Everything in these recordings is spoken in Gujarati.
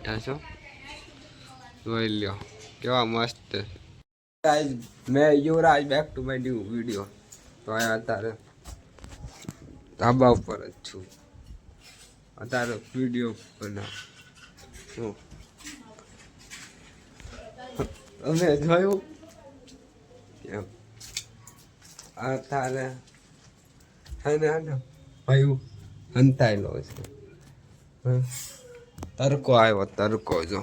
બેઠા છો જોઈ લ્યો કેવા મસ્ત ગાઈસ મેં Yuvraj back to my new video તો આ અત્યારે ધાબા ઉપર જ છું અત્યારે વિડીયો બનાવ અમે જોયું કેમ અત્યારે ને ભાઈ હંતાયેલો છે તડકો આવ્યો તડકો જો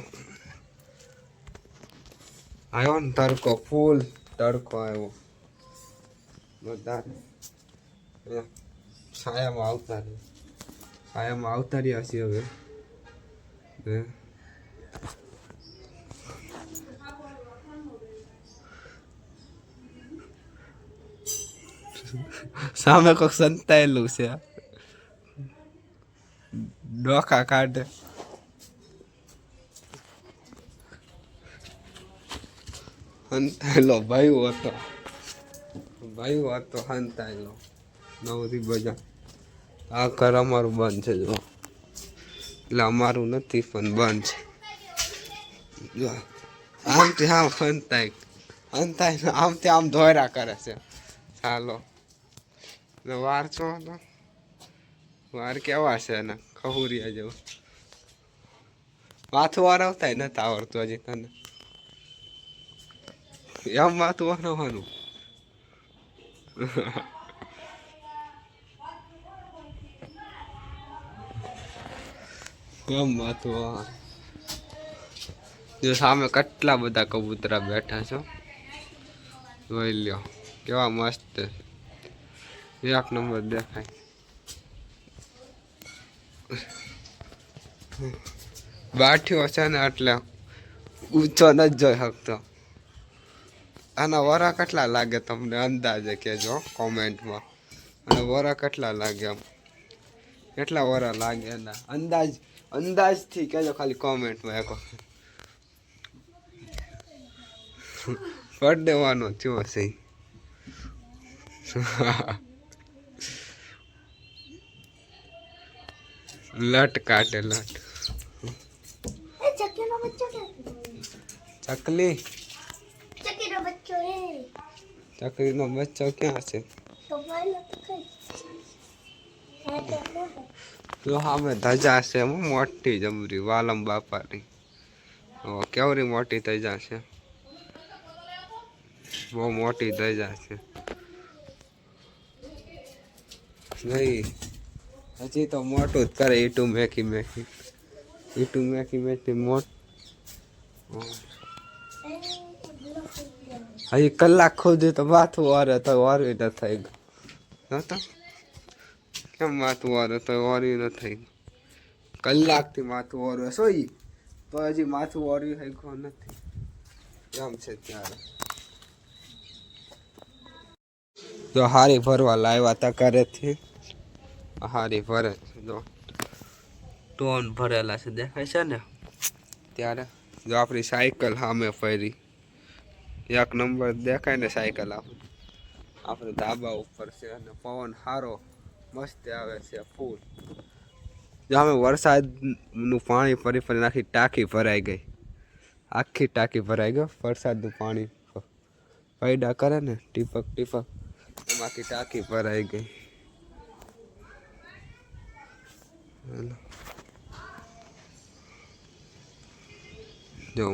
આવ્યો ને તડકો ફૂલ તડકો આવ્યો બધા છાયામાં આવતા રહ્યા છીએ હવે સામે કોઈક સંતાયેલું છે ડોકા કાઢે હંતાયેલો ભાઈ હતો હંતાયેલો 9 થી બજા આ ઘર અમારું બંધ છે જો એટલે અમારું નથી પણ બંધ છે આમથી આમ હંતાય આમથી આમ દોયરા કરે છે ચાલો વાર છો તો વાર કેવા છે ને ખહુરિયા જેવું માથું વારવતા નથી આવડતું હજી તને એમ માથું વારવવાનું એમ માથું જો સામે કેટલા બધા કબૂતરા બેઠા છો જોઈ લ્યો કેવા મસ્ત એક નંબર દેખાય બાઠ્યો છે ને એટલે ઊંચો નથી જોઈ શકતો આના વરા કેટલા લાગે તમને અંદાજે કહેજો કોમેન્ટમાં અને વરા કેટલા લાગે આમ કેટલા વરા લાગે એના અંદાજથી કહેજો ખાલી કોમેન્ટમાં એક પડ દેવાનો થયો છે લટ કાટે લટ ચકલી ચકલીનો બચ્ચો ક્યાં છે તો સામે ધજા છે મોટી જમરી વાલમ બાપાની કેવરી મોટી ધજા છે બહુ મોટી ધજા છે નહીં હજી તો મોટું જ કરે ઈટું મેકી મોટ હજી કલાક ખોદી તો માથું વારે તો વારવી ન થઈ ગયું તો કેમ માથું વારે તો વારવી ન થઈ ગયું કલાકથી માથું વારવે સોઈ તો હજી માથું વારવી થઈ ગયું નથી એમ છે ત્યારે જો હારી ભરવા લાવ્યા હતા ઘરેથી હારી ભરે જો ટોન ભરેલા છે દેખાય છે ને ત્યારે જો આપણી સાયકલ સામે ફરી એક નંબર દેખાય ને સાયકલ આપણે ધાબા ઉપર છે અને પવન સારો મસ્ત આવે છે ફૂલ જો અમે વરસાદનું પાણી ફરી આખી ટાંકી ભરાઈ ગઈ આખી ટાંકી ભરાઈ ગઈ વરસાદનું પાણી પૈડા કરે ને ટીપક એમાંથી ટાંકી ભરાઈ ગઈ જો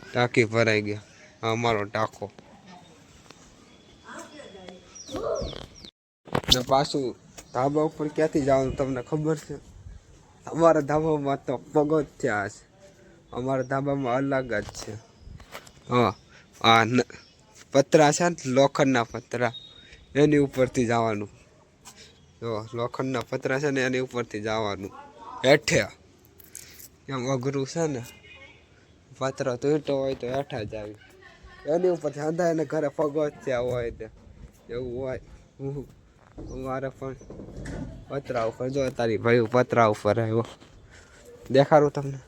ટાંકી ભરાઈ ગયા અમારો ટાંકો ને પાછું ધાબા ઉપર ક્યાંથી જવાનું તમને ખબર છે અમારા ધાબામાં તો પગથિયા છે અમારા ધાબામાં અલગ જ છે આ પતરા છે ને લોખંડના પતરા એની ઉપરથી જવાનું જો લોખંડના પતરા છે ને એની ઉપરથી જવાનું હેઠે એમ અઘરું છે ને પતરો તૂટો હોય તો હેઠા જ આવી એની ઉપરથી અંધાય ને ઘરે પગથિયા હોય ને એવું હોય મારે પણ પતરા ઉપર જો તારી ભાઈ પતરા ઉપર આવ્યો દેખાડું તમને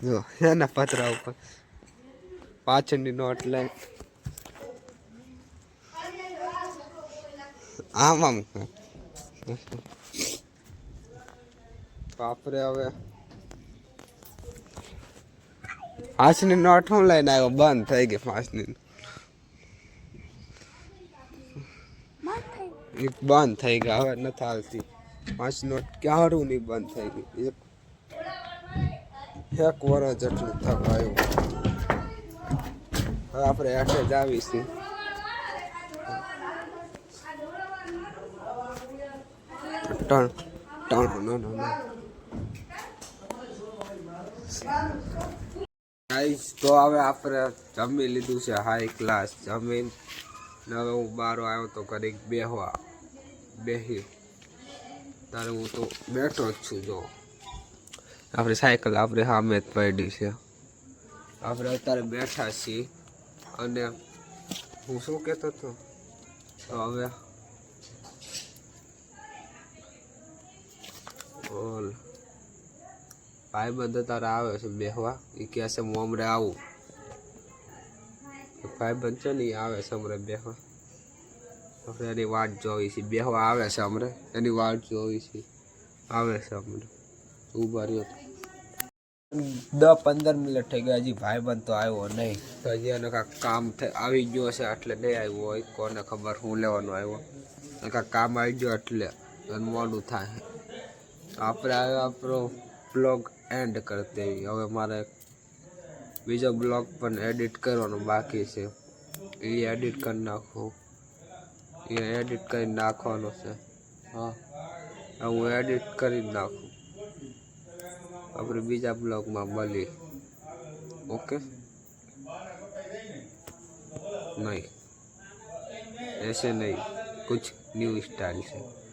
જો એના પતરા ઉપર પાછળની નોટ લઈ આમ બાપરે હવે પાંચની નોટ હું લઈને આવ્યો બંધ થઈ ગઈ 5ની બંધ થઈ ગઈ હવે નથી હાલતી 5 નોટ ક્યારું ની બંધ થઈ ગઈ એક વર્ષ જેટલું થવા આવ્યું હવે આપણે હેઠે જ આવીશું તો હવે આપણે જમી લીધું છે હાઈ ક્લાસ જમીન હવે હું બહાર આવ્યો તો ઘડીક બેહી તારે હું તો બેઠો જ છું જો આપણી સાયકલ આપણે સામે જ પડી છે આપણે અત્યારે બેઠા છીએ અને હું શું કહેતો હતો તો હવે ઓલ ભાઈબંધ તારે આવે છે બેહવા એ કહે છે હું હમણાં આવું ભાઈબંધ છે ને એ આવે છે હમણાં બેહવા આપણે એની વાટ જોઈ છે બેહવા આવે છે હમણાં એની વાટ જોઈ છે આવે છે હમણાં ઊભા રહ્યો 10-15 મિનિટ થઈ ગયા હજી ભાઈબંધ તો આવ્યો નહીં હજી એને કાંઈક કામ આવી ગયો છે એટલે નહીં આવ્યો હોય કોને ખબર હું લેવાનો આવ્યો કાંઈક કામ આવી ગયો એટલે મોડું થાય આપણે આવ્યો આપણો બ્લોગ એન્ડ કરતે હવે મારે બીજો બ્લોગ પણ એડિટ કરવાનો બાકી છે એ એડિટ કરી નાખું એ એડિટ કરી નાખવાનો છે હા હું એડિટ કરી નાખું આપણે બીજા બ્લોગમાં મળી ओके नहीं ऐसे नहीं कुछ न्यू स्टाइल से